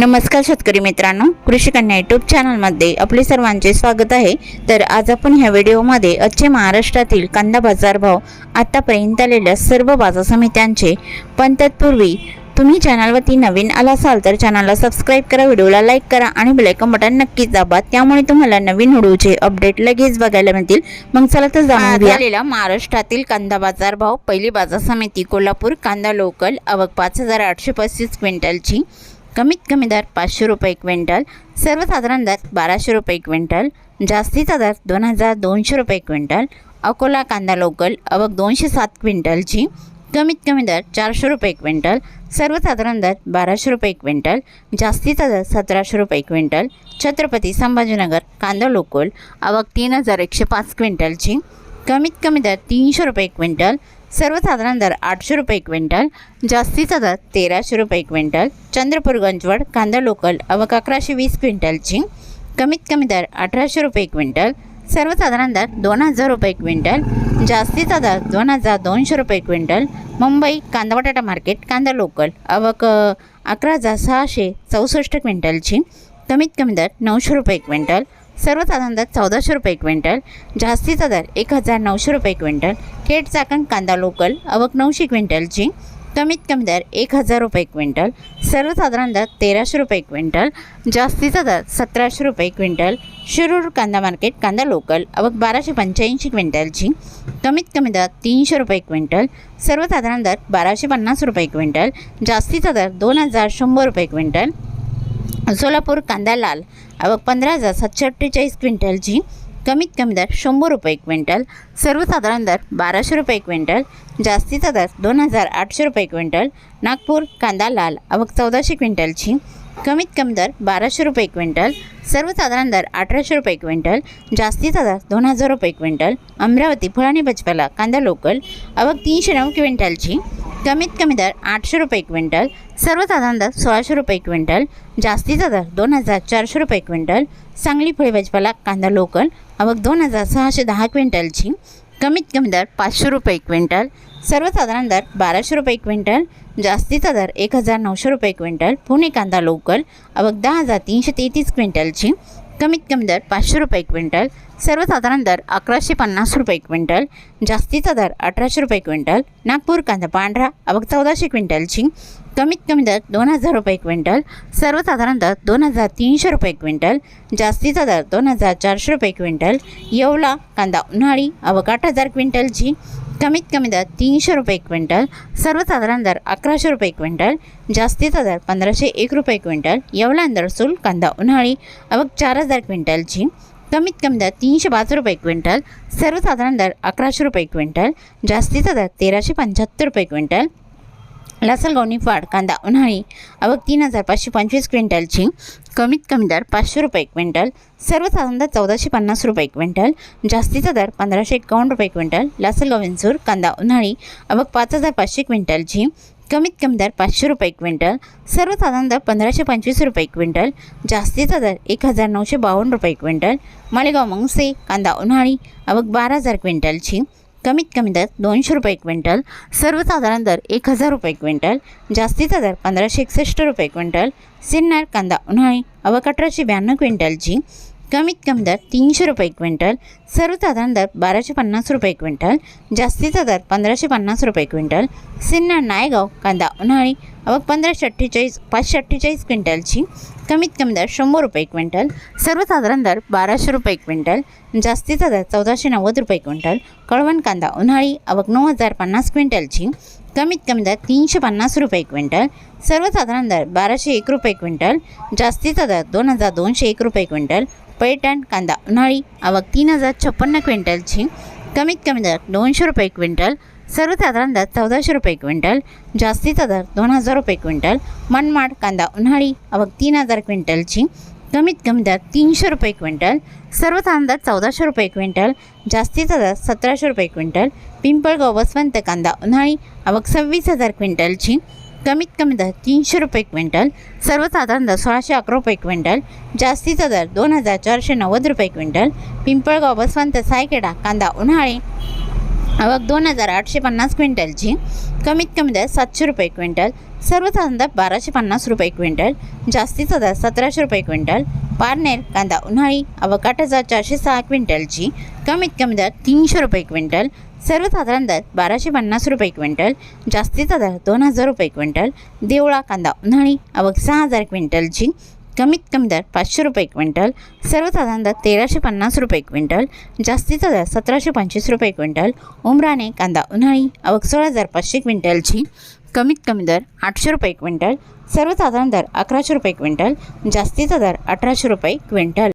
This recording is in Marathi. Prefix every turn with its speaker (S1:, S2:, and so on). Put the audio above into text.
S1: नमस्कार शेतकरी मित्रांनो, कृषी कन्या यूट्यूब चॅनलमध्ये आपले सर्वांचे स्वागत आहे। तर आज आपण ह्या व्हिडिओमध्ये आजचे महाराष्ट्रातील कांदा बाजार भाव, आतापर्यंत आलेल्या सर्व बाजार समित्यांचे, पण तत्पूर्वी तुम्ही चॅनलवरती नवीन आला असाल तर चॅनलला सबस्क्राइब करा, व्हिडिओला लाईक करा आणि बेल आयकॉन बटन नक्कीच दाबा, त्यामुळे तुम्हाला नवीन व्हिडिओचे अपडेट लगेच बघायला मिळतील। मग चला तर जाणून घेऊया महाराष्ट्रातील कांदा बाजार भाव। पहिली बाजार समिती कोल्हापूर, कांदा लोकल, आवक 5835 क्विंटलची, कमीत कमी दर 500 रुपये क्विंटल, सर्वसाधारण दर 1200 रुपये क्विंटल, जास्तीचा दर 2200 रुपये क्विंटल। अकोला कांदा लोकल, आवक 207 क्विंटलची, कमीत कमी दर 400 रुपये क्विंटल, सर्वसाधारण दर 1200 रुपये क्विंटल, जास्तीचा दर 1700 रुपये क्विंटल। छत्रपती संभाजीनगर कांदा लोकल, आवक 3105 क्विंटलची, कमीत कमी दर 300 रुपये क्विंटल, सर्वसाधारण दर 800 रुपये क्विंटल, जास्तीचा दर 1300 रुपये क्विंटल। चंद्रपूर गंजवड कांदा लोकल, आवक 1120 क्विंटलची, कमीत कमी दर 1800 रुपये क्विंटल, सर्वसाधारण दर 2000 रुपये क्विंटल, जास्तीचा दर 2200 रुपये क्विंटल। मुंबई कांदा बटाटा मार्केट कांदा लोकल, आवक 11664 क्विंटलची, कमीत कमी दर 900 रुपये क्विंटल, सर्वसाधारण दर 1400 रुपये क्विंटल, जास्तीचा दर 1900 रुपये क्विंटल। खेड चाकण कांदा लोकल, आवक 900 क्विंटलची, कमीत कमी दर 1000 रुपये क्विंटल, सर्वसाधारण दर 1300 रुपये क्विंटल, जास्तीचा दर 1700 रुपये क्विंटल। शिरूर कांदा मार्केट कांदा लोकल, आवक 1285 क्विंटलची, कमीत कमी दर 300 रुपये क्विंटल, सर्वसाधारण दर 1250 रुपये क्विंटल, जास्तीचा दर 2100 रुपये क्विंटल। सोलापूर कांदा लाल, आवक 15748 क्विंटलची, कमीत कमी दर 100 रुपये क्विंटल, सर्वसाधारण दर 1200 रुपये क्विंटल, जास्तीचा दर 2800 रुपये क्विंटल। नागपूर कांदा लाल, आवक 1400 क्विंटलची, कमीत कमी दर 1200 रुपये क्विंटल, सर्वसाधारण दर 1800 रुपये क्विंटल, जास्तीचा दर 2000 रुपये क्विंटल। अमरावती फळ आणि भाजीपाला कांदा लोकल, आवक 309 क्विंटलची, कमीत कमी दर 800 रुपये क्विंटल, सर्वसाधारण दर 1600 रुपये क्विंटल, जास्तीचा दर 2400 रुपये क्विंटल। सांगली फळे भाजीपाला कांदा लोकल, आवक 2610 क्विंटलची, कमीत कमी दर 500 रुपये क्विंटल, सर्वसाधारण दर 1200 रुपये क्विंटल, जास्तीचा दर 1900 रुपये क्विंटल। पुणे कांदा लोकल, आवक 10333 क्विंटलची, कमीत कमी दर 500 रुपये क्विंटल, सर्वसाधारण दर 1150 रुपये क्विंटल, जास्तीचा दर 1800 रुपये क्विंटल। नागपूर कांदा पांढरा, आवक 1400 क्विंटलची, कमीत कमी दर 2000 रुपये क्विंटल, सर्वसाधारण दर 2300 रुपये क्विंटल, जास्तीचा दर 2400 रुपये क्विंटल। येवला कांदा उन्हाळी, आवक 8000 क्विंटलची, कमीत कमी दर 300 रुपये क्विंटल, सर्वसाधारण दर 1100 रुपये क्विंटल, जास्तीचा दर 1501 रुपये क्विंटल। येवला अंदरसूल कांदा उन्हाळी, आवक 4000 क्विंटलची, कमीत कमी दर 305 रुपये क्विंटल, सर्वसाधारण दर 1100 रुपये क्विंटल, जास्तीचा दर 1375 रुपये क्विंटल। लासलगाव निफाड कांदा उन्हाळी, आवक 3525 क्विंटलची, कमीत कमी दर 500 रुपये क्विंटल, सर्वसाधारण दर 1450 रुपये क्विंटल, जास्तीचा दर 1551 रुपये क्विंटल। लासलगाव विंचूर कांदा उन्हाळी, आवक 5500 क्विंटलची, कमीत कमी दर 500 रुपये क्विंटल, सर्वसाधारण दर 1525 रुपये क्विंटल, जास्तीचा दर 1952 रुपये क्विंटल। मालेगाव मंगसे कांदा उन्हाळी, आवक 12000 क्विंटलची, कमीत कमी दर 200 रुपये क्विंटल, सर्वसाधारण दर 1000 रुपये क्विंटल, जास्तीचा दर 1561 रुपये क्विंटल। सिन्नर कांदा उन्हाळी, आवक 1892 क्विंटलची, कमीत कमी दर 300 रुपये क्विंटल, सर्वसाधारण दर 1250 रुपये क्विंटल, जास्तीचा दर 1550 रुपये क्विंटल। सिन्नर नायगाव कांदा उन्हाळी, आवक 548 क्विंटलची, कमीत कमी दर 100 रुपये क्विंटल, सर्वसाधारण दर 1200 रुपये क्विंटल, जास्तीचा दर 1490 रुपये क्विंटल। कळवण कांदा उन्हाळी, आवक 9050 क्विंटलची, कमीत कमी दर 350 रुपये क्विंटल, सर्वसाधारण दर 1201 रुपये क्विंटल, जास्तीचा दर 2201 रुपये क्विंटल। पैठण कांदा उन्हाळी, आवक 3056 क्विंटलची, कमीत कमी दर 200 रुपये क्विंटल, सर्वसाधारण दर 1400 रुपये क्विंटल, जास्तीचा दर 2000 रुपये क्विंटल। मनमाड कांदा उन्हाळी, आवक 3000 क्विंटलची, कमीत कमी दर 300 रुपये क्विंटल, सर्वसाधारण दर 1400 रुपये क्विंटल, जास्तीचा दर 1700 रुपये क्विंटल। पिंपळगाव वसवंत कांदा उन्हाळी, आवक 26000 क्विंटलची, कमीत कमी दर 300 रुपये क्विंटल, सर्वसाधारण दर 1611 रुपये क्विंटल, जास्तीचा दर 2490 रुपये क्विंटल। पिंपळगाव वसवंत सायखेडा कांदा उन्हाळी, आवक 2,850 क्विंटलची, कमीत कमी दर 700 रुपये क्विंटल, सर्वसाधारण दर 1,250 रुपये क्विंटल, जास्तीचा दर 1,700 रुपये क्विंटल. पारनेर कांदा उन्हाळी, आवक 8,406 क्विंटलची, कमीत कमी दर 300 रुपये क्विंटल, सर्वसाधारण दर 1,250 रुपये क्विंटल, जास्तीचा दर 2,000 रुपये क्विंटल. देवळा कांदा उन्हाळी, आवक 6,000 क्विंटलची, कमीत कमी दर 500 रुपये क्विंटल, सर्वसाधारण दर 1,350 रुपये क्विंटल, जास्तीचा दर 1,725 रुपये क्विंटल. उमराणे कांदा उन्हाळी, आवक 16,500 क्विंटलची, कमीत कमी दर 800 रुपये क्विंटल, सर्वसाधारण दर 1,100 रुपये क्विंटल, जास्तीचा दर 1,800 रुपये क्विंटल.